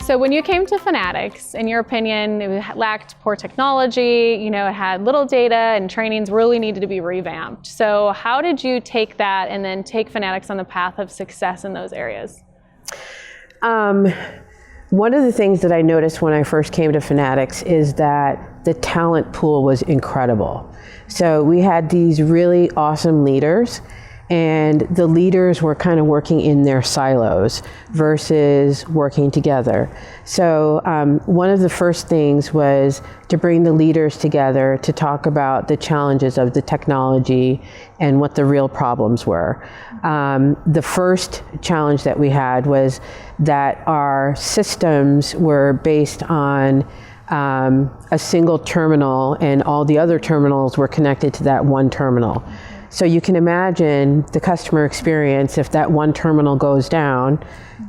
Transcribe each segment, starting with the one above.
So when you came to Fanatics, in your opinion, it lacked poor technology, it had little data and trainings really needed to be revamped. So how did you take that and then take Fanatics on the path of success in those areas? One of the things that I noticed when I first came to Fanatics is that the talent pool was incredible. So we had these really awesome leaders, and the leaders were kind of working in their silos versus working together. So one of the first things was to bring the leaders together to talk about the challenges of the technology and what the real problems were. The first challenge that we had was that our systems were based on a single terminal, and all the other terminals were connected to that one terminal. So you can imagine the customer experience. If that one terminal goes down,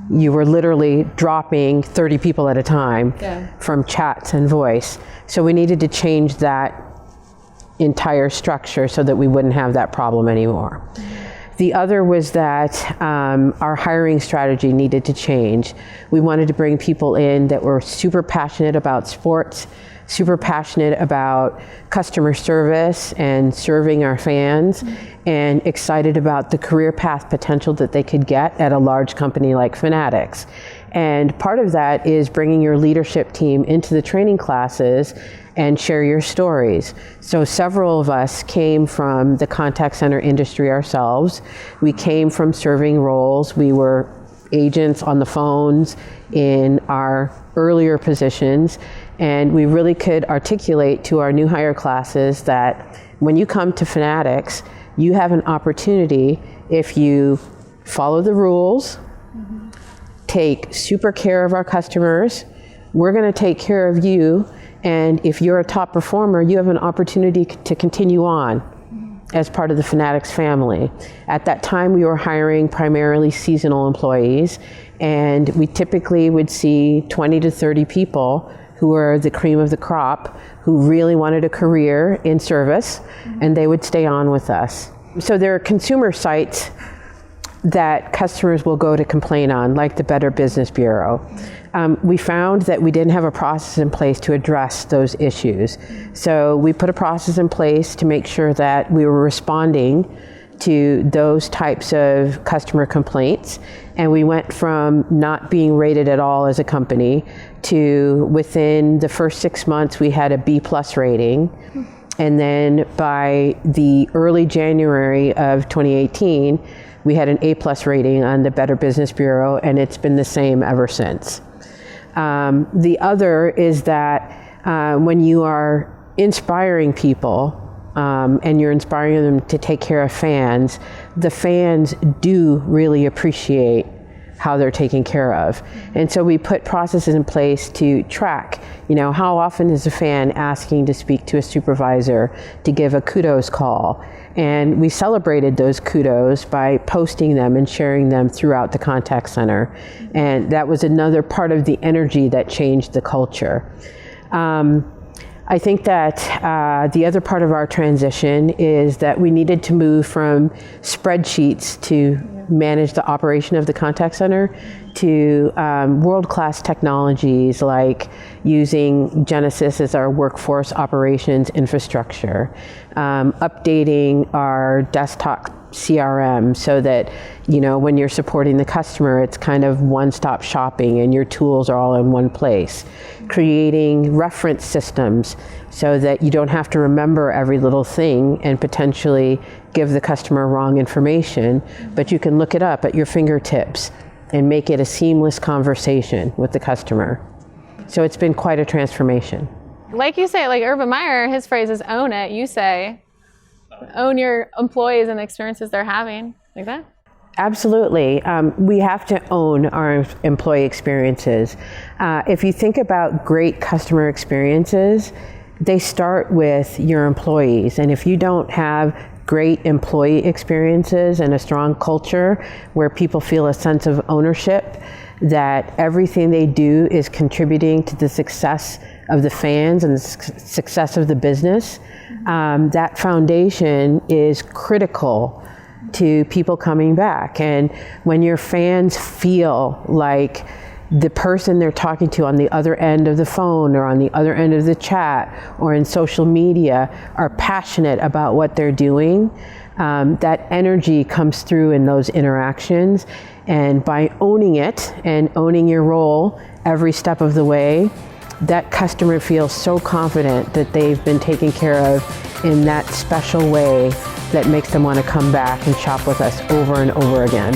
you were literally dropping 30 people at a time from chats and voice. So we needed to change that entire structure so that we wouldn't have that problem anymore. The other was that our hiring strategy needed to change. We wanted to bring people in that were super passionate about sports, super passionate about customer service and serving our fans, and excited about the career path potential that they could get at a large company like Fanatics. And part of that is bringing your leadership team into the training classes and share your stories. So several of us came from the contact center industry ourselves. We came from serving roles. We were agents on the phones in our earlier positions, and we really could articulate to our new hire classes that when you come to Fanatics, you have an opportunity, if you follow the rules, take super care of our customers, we're going to take care of you, and if you're a top performer, you have an opportunity to continue on as part of the Fanatics family. At that time, we were hiring primarily seasonal employees, and we typically would see 20 to 30 people who were the cream of the crop, who really wanted a career in service, and they would stay on with us. So there are consumer sites that customers will go to complain on, like the Better Business Bureau. We found that we didn't have a process in place to address those issues. So we put a process in place to make sure that we were responding to those types of customer complaints. And we went from not being rated at all as a company to, within the first 6 months, we had a B+ rating. And then by the early January of 2018, we had an A+ rating on the Better Business Bureau, and it's been the same ever since. The other is that when you are inspiring people and you're inspiring them to take care of fans, the fans do really appreciate how they're taken care of. And so we put processes in place to track, how often is a fan asking to speak to a supervisor to give a kudos call. And we celebrated those kudos by posting them and sharing them throughout the contact center. And that was another part of the energy that changed the culture. I think that the other part of our transition is that we needed to move from spreadsheets to manage the operation of the contact center to world-class technologies like using Genesis as our workforce operations infrastructure, updating our desktop CRM so that, when you're supporting the customer, it's kind of one-stop shopping and your tools are all in one place. Creating reference systems so that you don't have to remember every little thing and potentially give the customer wrong information, but you can look it up at your fingertips and make it a seamless conversation with the customer. So it's been quite a transformation. Like you say, like Urban Meyer, his phrase is own it. You say, own your employees and the experiences they're having, like that? Absolutely. We have to own our employee experiences. If you think about great customer experiences, they start with your employees. And if you don't have great employee experiences and a strong culture where people feel a sense of ownership, that everything they do is contributing to the success of the fans and the success of the business, that foundation is critical to people coming back. And when your fans feel like the person they're talking to on the other end of the phone or on the other end of the chat or in social media are passionate about what they're doing, that energy comes through in those interactions. And by owning it and owning your role every step of the way, that customer feels so confident that they've been taken care of in that special way that makes them want to come back and shop with us over and over again.